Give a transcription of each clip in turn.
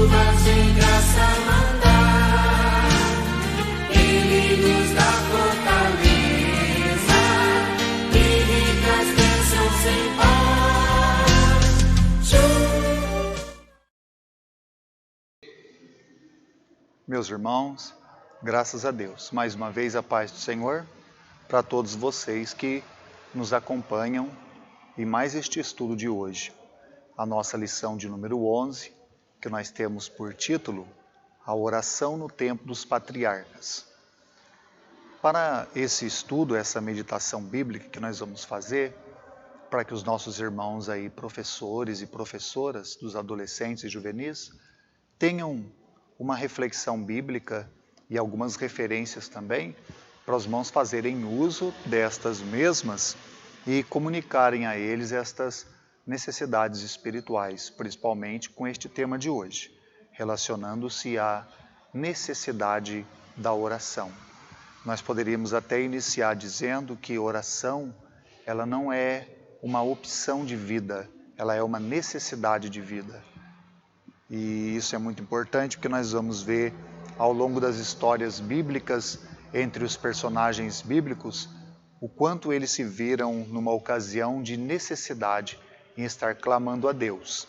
chuvas em graça mandar, Ele nos dá fortaleza e ricas bênçãos em paz. Meus irmãos, graças a Deus, mais uma vez a paz do Senhor para todos vocês que nos acompanham em mais este estudo de hoje. A nossa lição de número 11, que nós temos por título, A Oração no Tempo dos Patriarcas. Para esse estudo, essa meditação bíblica que nós vamos fazer, para que os nossos irmãos aí, professores e professoras dos adolescentes e juvenis, tenham uma reflexão bíblica e algumas referências também, para os irmãos fazerem uso destas mesmas e comunicarem a eles estas necessidades espirituais, principalmente com este tema de hoje, relacionando-se à necessidade da oração. Nós poderíamos até iniciar dizendo que oração, ela não é uma opção de vida, ela é uma necessidade de vida. E isso é muito importante porque nós vamos ver ao longo das histórias bíblicas, entre os personagens bíblicos, o quanto eles se viram numa ocasião de necessidade em estar clamando a Deus.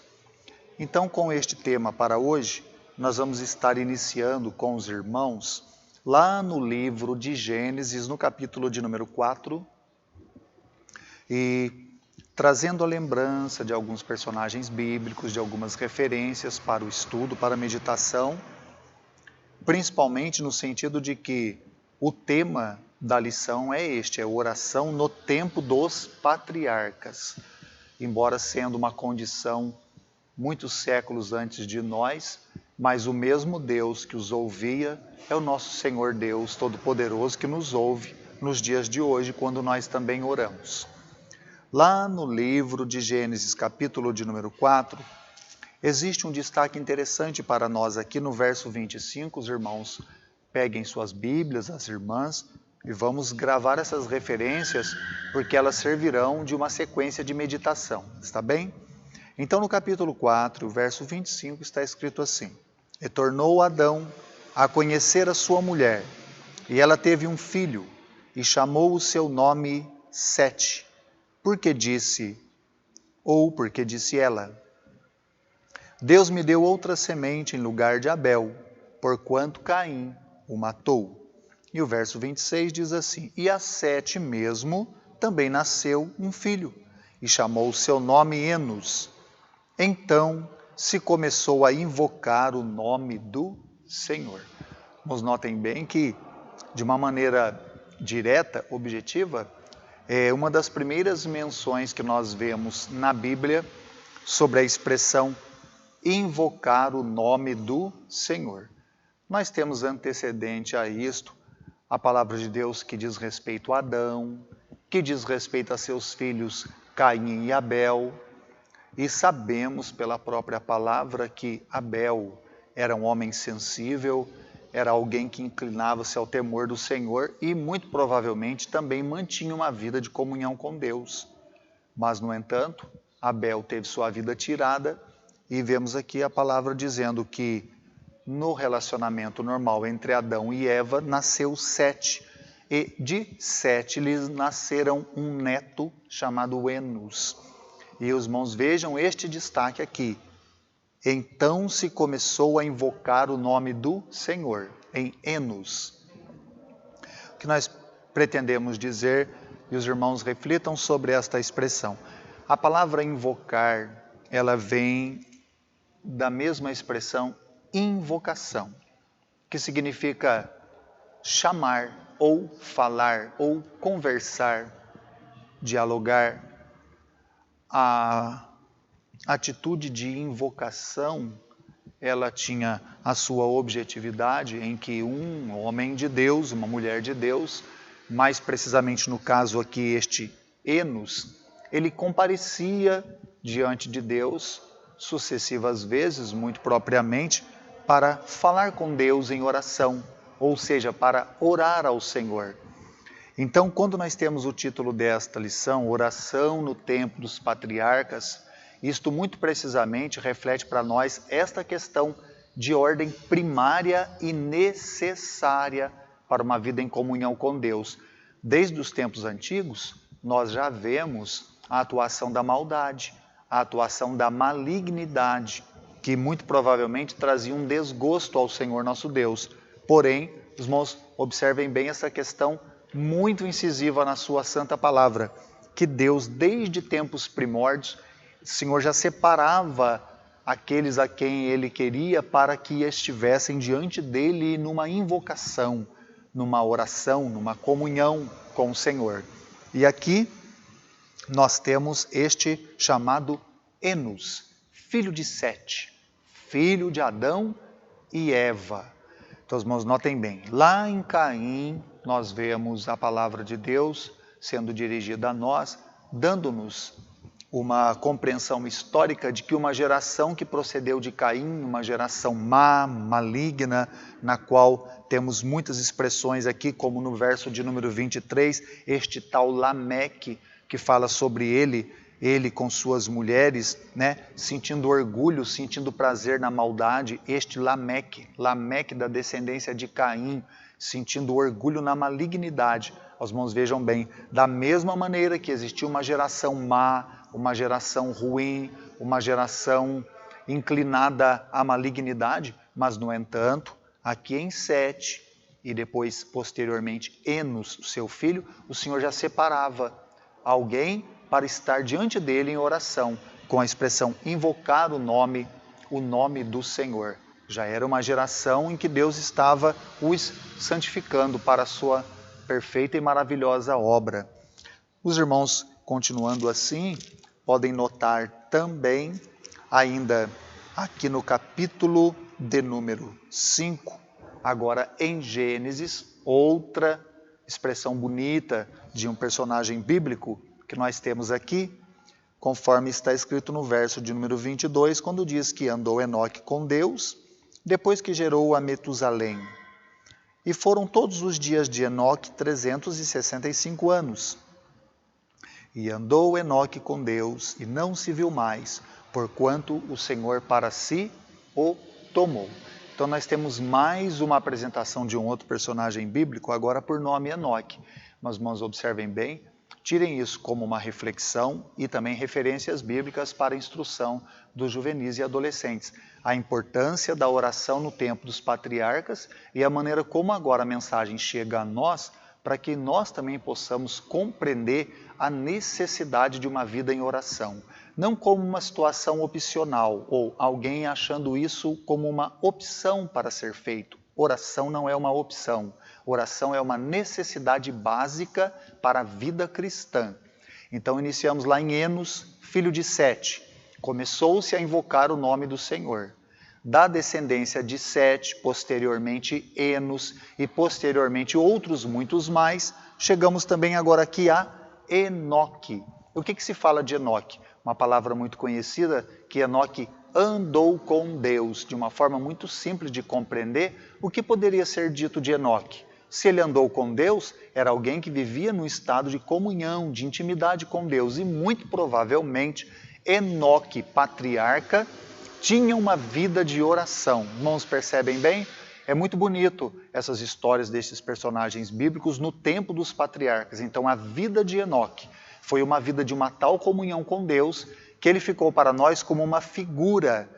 Então, com este tema para hoje, nós vamos estar iniciando com os irmãos lá no livro de Gênesis, no capítulo de número 4, e trazendo a lembrança de alguns personagens bíblicos, de algumas referências para o estudo, para a meditação, principalmente no sentido de que o tema da lição é este, é oração no tempo dos patriarcas. Embora sendo uma condição muitos séculos antes de nós, mas o mesmo Deus que os ouvia é o nosso Senhor Deus Todo-Poderoso que nos ouve nos dias de hoje, quando nós também oramos. Lá no livro de Gênesis, capítulo de número 4, existe um destaque interessante para nós aqui no verso 25, os irmãos peguem suas Bíblias, as irmãs, e vamos gravar essas referências, porque elas servirão de uma sequência de meditação, está bem? Então no capítulo 4, verso 25, está escrito assim: E tornou Adão a conhecer a sua mulher, e ela teve um filho, e chamou o seu nome Sete, porque disse ela, Deus me deu outra semente em lugar de Abel, porquanto Caim o matou. E o verso 26 diz assim: E a Sete mesmo também nasceu um filho, e chamou o seu nome Enos. Então se começou a invocar o nome do Senhor. Nos notem bem que, de uma maneira direta, objetiva, é uma das primeiras menções que nós vemos na Bíblia sobre a expressão invocar o nome do Senhor. Nós temos antecedente a isto a palavra de Deus que diz respeito a Adão, que diz respeito a seus filhos Caim e Abel, e sabemos pela própria palavra que Abel era um homem sensível, era alguém que inclinava-se ao temor do Senhor e muito provavelmente também mantinha uma vida de comunhão com Deus. Mas, no entanto, Abel teve sua vida tirada e vemos aqui a palavra dizendo que no relacionamento normal entre Adão e Eva nasceu Sete, e de Sete lhes nasceram um neto chamado Enos. E os irmãos vejam este destaque aqui. Então se começou a invocar o nome do Senhor, em Enos. O que nós pretendemos dizer, e os irmãos reflitam sobre esta expressão. A palavra invocar, ela vem da mesma expressão invocação, que significa chamar, ou falar, ou conversar, dialogar. A atitude de invocação, ela tinha a sua objetividade em que um homem de Deus, uma mulher de Deus, mais precisamente no caso aqui este Enos, ele comparecia diante de Deus sucessivas vezes, muito propriamente, para falar com Deus em oração, ou seja, para orar ao Senhor. Então, quando nós temos o título desta lição, Oração no Tempo dos Patriarcas, isto muito precisamente reflete para nós esta questão de ordem primária e necessária para uma vida em comunhão com Deus. Desde os tempos antigos, nós já vemos a atuação da maldade, a atuação da malignidade, que muito provavelmente trazia um desgosto ao Senhor nosso Deus. Porém, os irmãos observem bem essa questão muito incisiva na sua santa palavra, que Deus, desde tempos primórdios, o Senhor já separava aqueles a quem Ele queria para que estivessem diante dEle numa invocação, numa oração, numa comunhão com o Senhor. E aqui nós temos este chamado Enos, filho de Sete, filho de Adão e Eva. Então, os irmãos, notem bem, lá em Caim nós vemos a palavra de Deus sendo dirigida a nós, dando-nos uma compreensão histórica de que uma geração que procedeu de Caim, uma geração má, maligna, na qual temos muitas expressões aqui, como no verso de número 23, este tal Lameque, que fala sobre ele com suas mulheres, né, sentindo orgulho, sentindo prazer na maldade, este Lameque da descendência de Caim, sentindo orgulho na malignidade. Os irmãos vejam bem, da mesma maneira que existiu uma geração má, uma geração ruim, uma geração inclinada à malignidade, mas no entanto, aqui em Sete, e depois posteriormente Enos, seu filho, o Senhor já separava alguém para estar diante dele em oração, com a expressão invocar o nome do Senhor. Já era uma geração em que Deus estava os santificando para a sua perfeita e maravilhosa obra. Os irmãos, continuando assim, podem notar também, ainda aqui no capítulo de número 5, agora em Gênesis, outra expressão bonita de um personagem bíblico que nós temos aqui, conforme está escrito no verso de número 22, quando diz que andou Enoque com Deus, depois que gerou a Metusalém. E foram todos os dias de Enoque 365 anos. E andou Enoque com Deus, e não se viu mais, porquanto o Senhor para si o tomou. Então nós temos mais uma apresentação de um outro personagem bíblico, agora por nome Enoque. Mas, irmãos, observem bem, tirem isso como uma reflexão e também referências bíblicas para a instrução dos juvenis e adolescentes. A importância da oração no tempo dos patriarcas e a maneira como agora a mensagem chega a nós, para que nós também possamos compreender a necessidade de uma vida em oração. Não como uma situação opcional, ou alguém achando isso como uma opção para ser feito. Oração não é uma opção. Oração é uma necessidade básica para a vida cristã. Então iniciamos lá em Enos, filho de Sete. Começou-se a invocar o nome do Senhor. Da descendência de Sete, posteriormente Enos e posteriormente outros muitos mais, chegamos também agora aqui a Enoque. O que se fala de Enoque? Uma palavra muito conhecida, que Enoque andou com Deus. De uma forma muito simples de compreender, o que poderia ser dito de Enoque? Se ele andou com Deus, era alguém que vivia num estado de comunhão, de intimidade com Deus. E muito provavelmente, Enoque, patriarca, tinha uma vida de oração. Irmãos, percebem bem? É muito bonito essas histórias desses personagens bíblicos no tempo dos patriarcas. Então, a vida de Enoque foi uma vida de uma tal comunhão com Deus, que ele ficou para nós como uma figura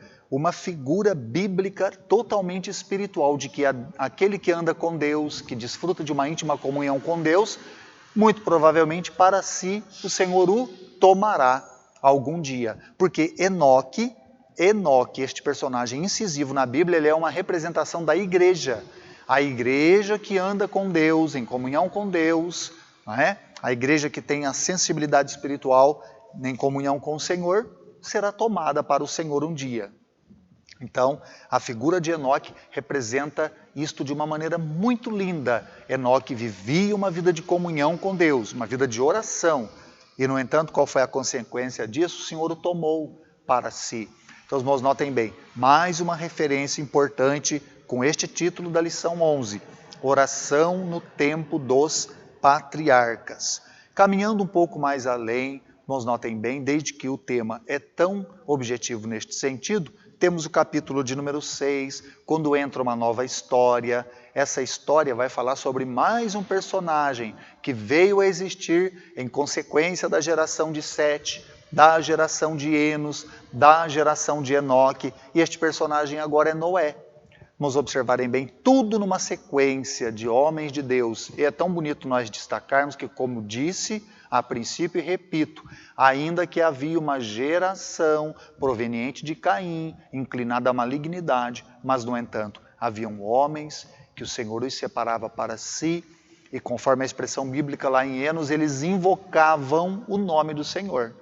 bíblica totalmente espiritual, de que aquele que anda com Deus, que desfruta de uma íntima comunhão com Deus, muito provavelmente para si o Senhor o tomará algum dia. Porque Enoque, este personagem incisivo na Bíblia, ele é uma representação da igreja. A igreja que anda com Deus, em comunhão com Deus, não é? A igreja que tem a sensibilidade espiritual em comunhão com o Senhor, será tomada para o Senhor um dia. Então, a figura de Enoque representa isto de uma maneira muito linda. Enoque vivia uma vida de comunhão com Deus, uma vida de oração. E, no entanto, qual foi a consequência disso? O Senhor o tomou para si. Então, os irmãos, notem bem, mais uma referência importante com este título da lição 11. Oração no tempo dos patriarcas. Caminhando um pouco mais além, irmãos, notem bem, desde que o tema é tão objetivo neste sentido, Temos o capítulo de número 6, quando entra uma nova história. Essa história vai falar sobre mais um personagem que veio a existir em consequência da geração de Sete, da geração de Enos, da geração de Enoque. E este personagem agora é Noé. Vamos observarem bem, tudo numa sequência de homens de Deus. E é tão bonito nós destacarmos que, como disse a princípio e repito, ainda que havia uma geração proveniente de Caim, inclinada à malignidade, mas, no entanto, haviam homens que o Senhor os separava para si, e conforme a expressão bíblica lá em Enos, eles invocavam o nome do Senhor.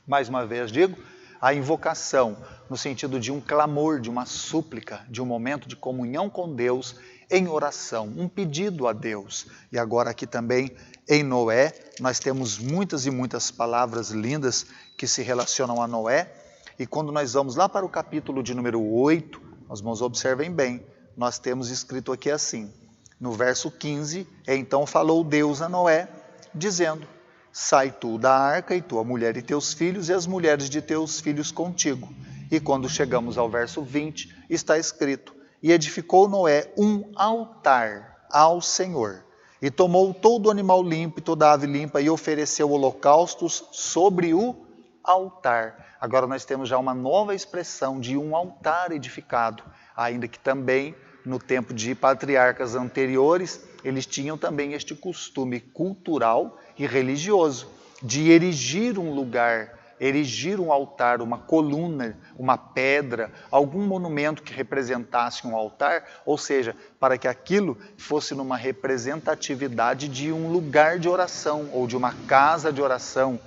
Mais uma vez digo, a invocação no sentido de um clamor, de uma súplica, de um momento de comunhão com Deus em oração, um pedido a Deus. E agora aqui também em Noé, nós temos muitas e muitas palavras lindas que se relacionam a Noé. E quando nós vamos lá para o capítulo de número 8, os irmãos observem bem, nós temos escrito aqui assim, no verso 15, então falou Deus a Noé, dizendo, sai tu da arca e tua mulher e teus filhos e as mulheres de teus filhos contigo. E quando chegamos ao verso 20, está escrito, e edificou Noé um altar ao Senhor, e tomou todo o animal limpo e toda a ave limpa e ofereceu holocaustos sobre o altar. Agora nós temos já uma nova expressão de um altar edificado, ainda que também no tempo de patriarcas anteriores, eles tinham também este costume cultural e religioso de erigir um lugar, erigir um altar, uma coluna, uma pedra, algum monumento que representasse um altar, ou seja, para que aquilo fosse numa representatividade de um lugar de oração ou de uma casa de oração,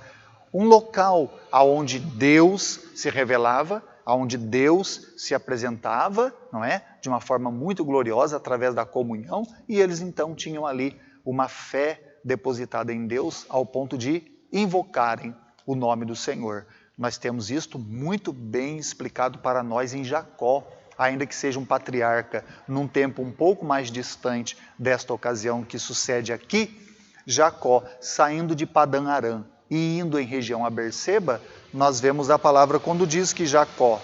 um local aonde Deus se revelava, aonde Deus se apresentava, não é? De uma forma muito gloriosa através da comunhão, e eles então tinham ali uma fé depositada em Deus ao ponto de invocarem o nome do Senhor. Nós temos isto muito bem explicado para nós em Jacó, ainda que seja um patriarca num tempo um pouco mais distante desta ocasião que sucede aqui, Jacó saindo de Padã Arã e indo em região a Berseba, nós vemos a palavra quando diz que Jacó,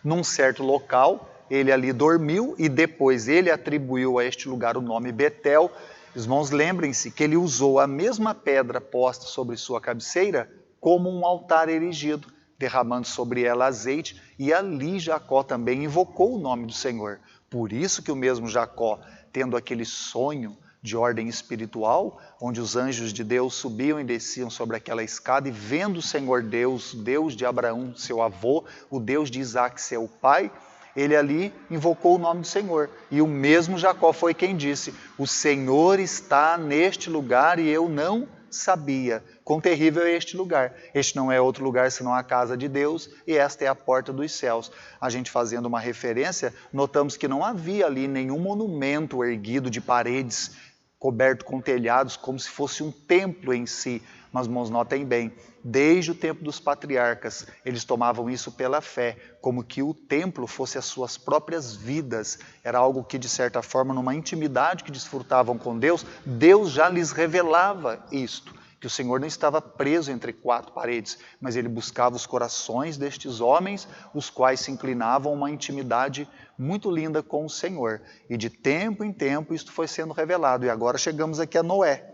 num certo local, ele ali dormiu e depois ele atribuiu a este lugar o nome Betel. Irmãos, lembrem-se que ele usou a mesma pedra posta sobre sua cabeceira como um altar erigido, derramando sobre ela azeite, e ali Jacó também invocou o nome do Senhor. Por isso que o mesmo Jacó, tendo aquele sonho de ordem espiritual, onde os anjos de Deus subiam e desciam sobre aquela escada, e vendo o Senhor Deus, Deus de Abraão, seu avô, o Deus de Isaac, seu pai, ele ali invocou o nome do Senhor. E o mesmo Jacó foi quem disse, o Senhor está neste lugar e eu não sabia. Quão terrível é este lugar. Este não é outro lugar senão a casa de Deus e esta é a porta dos céus. A gente fazendo uma referência, notamos que não havia ali nenhum monumento erguido de paredes, coberto com telhados, como se fosse um templo em si. Mas, irmãos, notem bem, desde o tempo dos patriarcas, eles tomavam isso pela fé, como que o templo fosse as suas próprias vidas. Era algo que, de certa forma, numa intimidade que desfrutavam com Deus, Deus já lhes revelava isto, que o Senhor não estava preso entre quatro paredes, mas ele buscava os corações destes homens, os quais se inclinavam a uma intimidade muito linda com o Senhor. E de tempo em tempo isto foi sendo revelado. E agora chegamos aqui a Noé.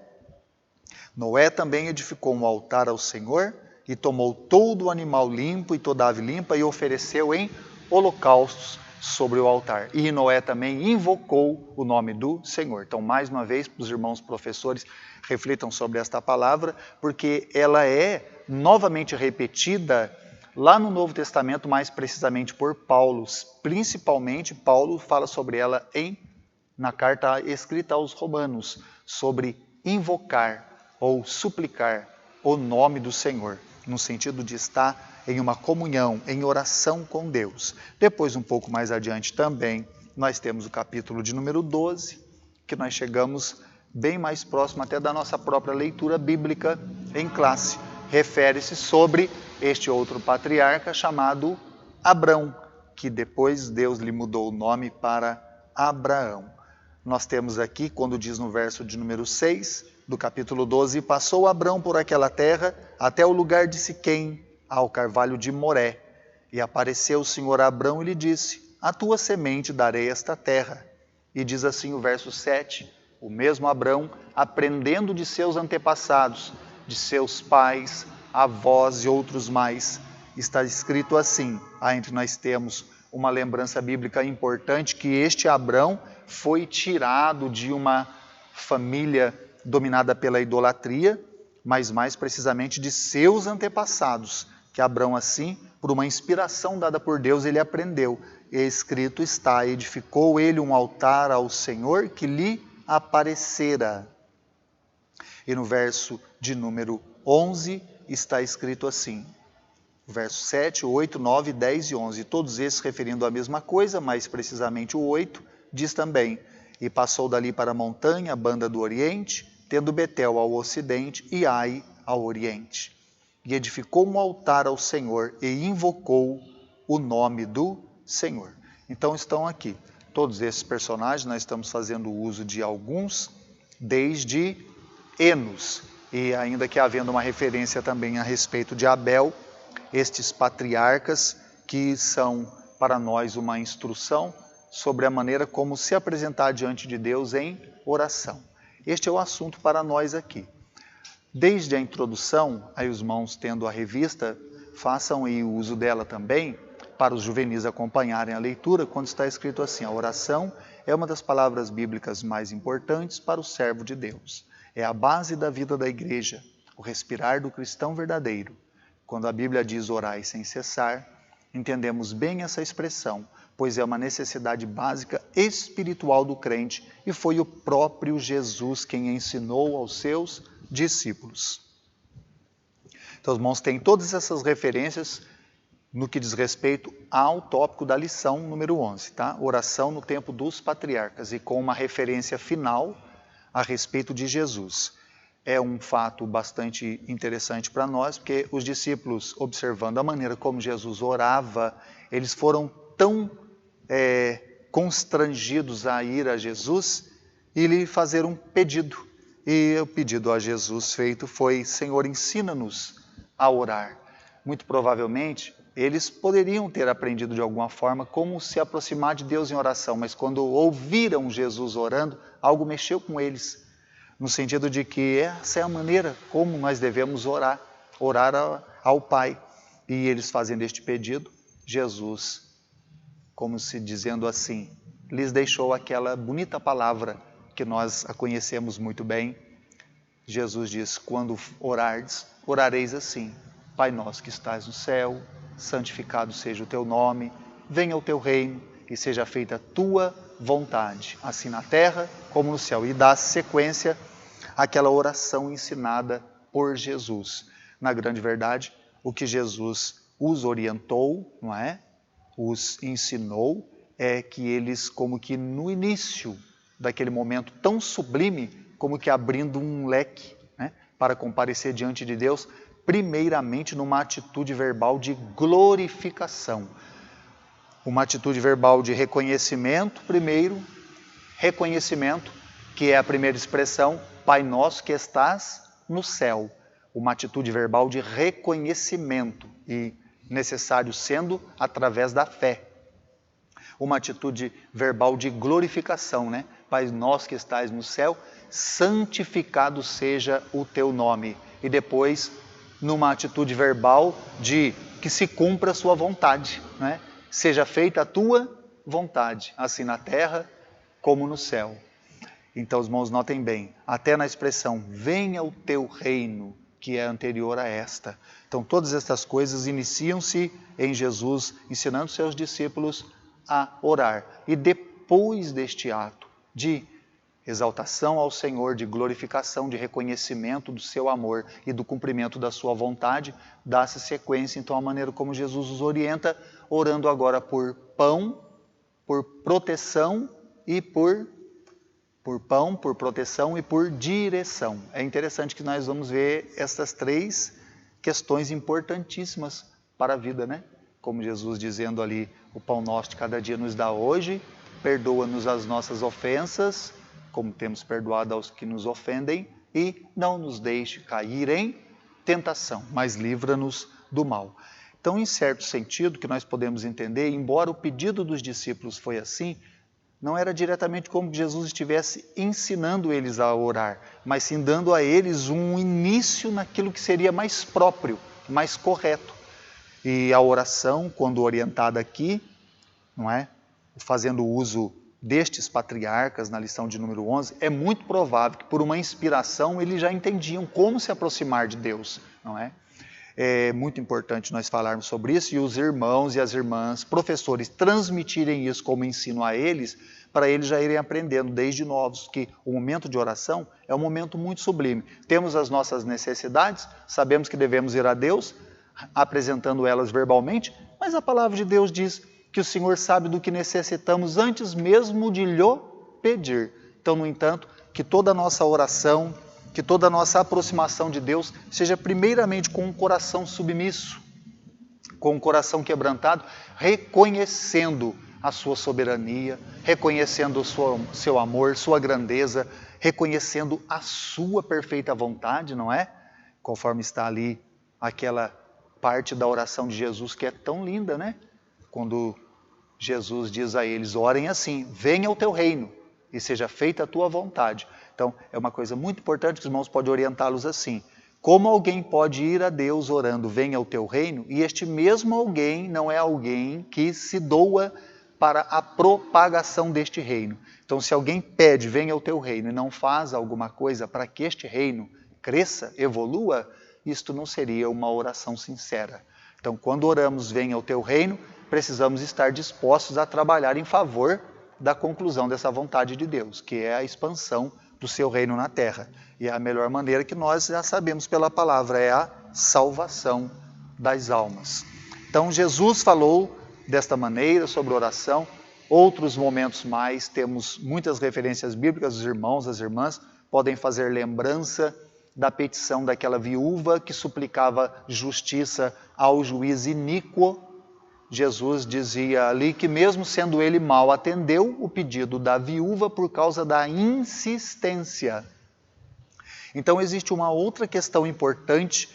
Noé também edificou um altar ao Senhor e tomou todo o animal limpo e toda a ave limpa e ofereceu em holocaustos sobre o altar. E Noé também invocou o nome do Senhor. Então, mais uma vez, para os irmãos professores, reflitam sobre esta palavra, porque ela é novamente repetida lá no Novo Testamento, mais precisamente por Paulo. Principalmente, Paulo fala sobre ela na carta escrita aos Romanos, sobre invocar ou suplicar o nome do Senhor, no sentido de estar em uma comunhão, em oração com Deus. Depois, um pouco mais adiante também, nós temos o capítulo de número 12, que nós chegamos bem mais próximo até da nossa própria leitura bíblica em classe. Refere-se sobre este outro patriarca chamado Abrão, que depois Deus lhe mudou o nome para Abraão. Nós temos aqui, quando diz no verso de número 6, do capítulo 12, e passou Abrão por aquela terra até o lugar de Siquém, ao carvalho de Moré. E apareceu o Senhor a Abrão e lhe disse: a tua semente darei esta terra. E diz assim o verso 7, o mesmo Abrão, aprendendo de seus antepassados, de seus pais, avós e outros mais, está escrito assim, entre nós temos uma lembrança bíblica importante, que este Abrão foi tirado de uma família dominada pela idolatria, mas mais precisamente de seus antepassados, que Abrão assim, por uma inspiração dada por Deus, ele aprendeu. E escrito está, edificou ele um altar ao Senhor que lhe aparecera. E no verso de número 11 está escrito assim, verso 7, 8, 9, 10 e 11, todos esses referindo a mesma coisa, mais precisamente o 8, diz também, e passou dali para a montanha, a banda do oriente, tendo Betel ao ocidente e Ai ao oriente. E edificou um altar ao Senhor e invocou o nome do Senhor. Então estão aqui todos esses personagens, nós estamos fazendo uso de alguns, desde Enos, e ainda que havendo uma referência também a respeito de Abel, estes patriarcas que são para nós uma instrução sobre a maneira como se apresentar diante de Deus em oração. Este é o assunto para nós aqui. Desde a introdução, aí os irmãos tendo a revista, façam aí o uso dela também, para os juvenis acompanharem a leitura, quando está escrito assim, a oração é uma das palavras bíblicas mais importantes para o servo de Deus. É a base da vida da igreja, o respirar do cristão verdadeiro. Quando a Bíblia diz orai sem cessar, entendemos bem essa expressão, pois é uma necessidade básica espiritual do crente e foi o próprio Jesus quem ensinou aos seus discípulos. Então os irmãos têm todas essas referências no que diz respeito ao tópico da lição número 11, tá? Oração no tempo dos patriarcas e com uma referência final a respeito de Jesus. É um fato bastante interessante para nós, porque os discípulos, observando a maneira como Jesus orava, eles foram tão constrangidos a ir a Jesus e lhe fazer um pedido. E o pedido a Jesus feito foi, Senhor, ensina-nos a orar. Muito provavelmente, eles poderiam ter aprendido de alguma forma como se aproximar de Deus em oração, mas quando ouviram Jesus orando, algo mexeu com eles, no sentido de que essa é a maneira como nós devemos orar ao Pai. E eles fazendo este pedido, Jesus, como se dizendo assim, lhes deixou aquela bonita palavra que nós a conhecemos muito bem. Jesus diz, quando orardes, orareis assim, Pai nosso que estás no céu, santificado seja o teu nome, venha o teu reino e seja feita a tua vontade, assim na terra como no céu. E dá sequência àquela oração ensinada por Jesus. Na grande verdade, o que Jesus os orientou, não é? Os ensinou, é que eles, como que no início daquele momento tão sublime, como que abrindo um leque, né, para comparecer diante de Deus, primeiramente numa atitude verbal de glorificação. Uma atitude verbal de reconhecimento, primeiro, reconhecimento, que é a primeira expressão, Pai nosso que estás no céu. Uma atitude verbal de reconhecimento e necessário sendo através da fé. Uma atitude verbal de glorificação, né? Pai nosso que estás no céu, santificado seja o teu nome. E depois, numa atitude verbal de que se cumpra a sua vontade, né? Seja feita a tua vontade, assim na terra como no céu. Então os irmãos notem bem, até na expressão, venha o teu reino, que é anterior a esta. Então todas estas coisas iniciam-se em Jesus, ensinando seus discípulos a orar. E depois deste ato de exaltação ao Senhor, de glorificação, de reconhecimento do seu amor e do cumprimento da sua vontade, dá-se sequência, então, a maneira como Jesus os orienta, orando agora por pão, por proteção e por pão, por proteção e por direção. É interessante que nós vamos ver essas três questões importantíssimas para a vida, né? Como Jesus dizendo ali, o pão nosso de cada dia nos dá hoje, perdoa-nos as nossas ofensas, como temos perdoado aos que nos ofendem, e não nos deixe cair em tentação, mas livra-nos do mal. Então, em certo sentido, que nós podemos entender, embora o pedido dos discípulos foi assim, não era diretamente como Jesus estivesse ensinando eles a orar, mas sim dando a eles um início naquilo que seria mais próprio, mais correto. E a oração, quando orientada aqui, não é? Fazendo uso destes patriarcas na lição de número 11, é muito provável que por uma inspiração eles já entendiam como se aproximar de Deus, não é? É muito importante nós falarmos sobre isso e os irmãos e as irmãs, professores, transmitirem isso como ensino a eles, para eles já irem aprendendo desde novos que o momento de oração é um momento muito sublime. Temos as nossas necessidades, sabemos que devemos ir a Deus, apresentando elas verbalmente, mas a palavra de Deus diz que o Senhor sabe do que necessitamos antes mesmo de lhe pedir. Então, no entanto, que toda a nossa oração, que toda a nossa aproximação de Deus seja primeiramente com um coração submisso, com um coração quebrantado, reconhecendo a sua soberania, reconhecendo o seu amor, sua grandeza, reconhecendo a sua perfeita vontade, não é? Conforme está ali aquela parte da oração de Jesus que é tão linda, né? Quando Jesus diz a eles, orem assim, venha o teu reino e seja feita a tua vontade. Então, é uma coisa muito importante que os irmãos podem orientá-los assim. Como alguém pode ir a Deus orando, venha o teu reino, e este mesmo alguém não é alguém que se doa para a propagação deste reino. Então, se alguém pede, venha o teu reino, e não faz alguma coisa para que este reino cresça, evolua, isto não seria uma oração sincera. Então, quando oramos, venha o teu reino, precisamos estar dispostos a trabalhar em favor da conclusão dessa vontade de Deus, que é a expansão do seu reino na terra. E a melhor maneira que nós já sabemos pela palavra é a salvação das almas. Então Jesus falou desta maneira sobre oração. Outros momentos mais, temos muitas referências bíblicas, os irmãos, as irmãs podem fazer lembrança da petição daquela viúva que suplicava justiça ao juiz iníquo. Jesus dizia ali que mesmo sendo ele mau, atendeu o pedido da viúva por causa da insistência. Então existe uma outra questão importante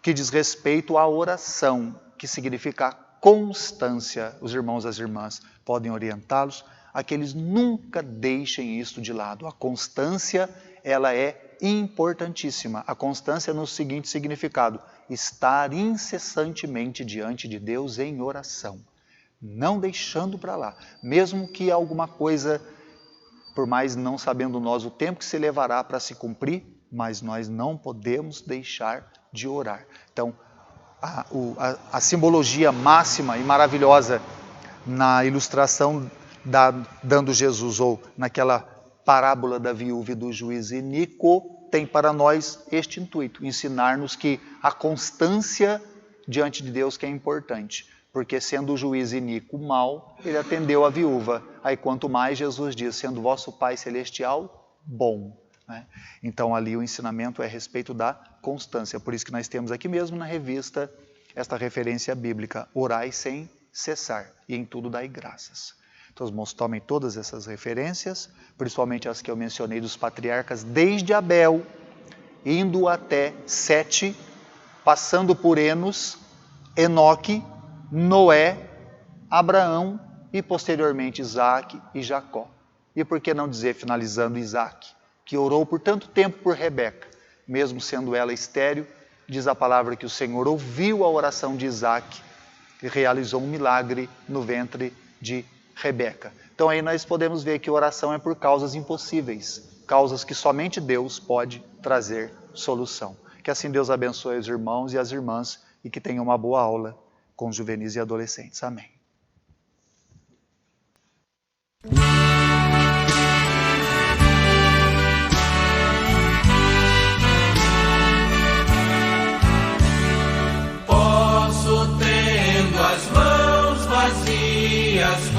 que diz respeito à oração, que significa constância. Os irmãos e as irmãs podem orientá-los a que eles nunca deixem isso de lado. A constância, ela é importantíssima. A constância no seguinte significado: estar incessantemente diante de Deus em oração, não deixando para lá, mesmo que alguma coisa, por mais não sabendo nós o tempo que se levará para se cumprir, mas nós não podemos deixar de orar. Então, a simbologia máxima e maravilhosa na ilustração dando Jesus, ou naquela parábola da viúva e do juiz iníquo, tem para nós este intuito, ensinar-nos que a constância diante de Deus que é importante, porque sendo o juiz iníquo mau, ele atendeu a viúva. Aí quanto mais Jesus diz, sendo vosso Pai Celestial bom. Né? Então ali o ensinamento é a respeito da constância. Por isso que nós temos aqui mesmo na revista esta referência bíblica, orai sem cessar e em tudo dai graças. Então os irmãos tomem todas essas referências, principalmente as que eu mencionei dos patriarcas, desde Abel, indo até Sete, passando por Enos, Enoque, Noé, Abraão e posteriormente Isaac e Jacó. E por que não dizer, finalizando, Isaac, que orou por tanto tempo por Rebeca, mesmo sendo ela estéril, diz a palavra que o Senhor ouviu a oração de Isaac e realizou um milagre no ventre de Rebeca. Então aí nós podemos ver que oração é por causas impossíveis, causas que somente Deus pode trazer solução. Que assim Deus abençoe os irmãos e as irmãs e que tenham uma boa aula com juvenis e adolescentes. Amém. Posso, tendo as mãos vazias,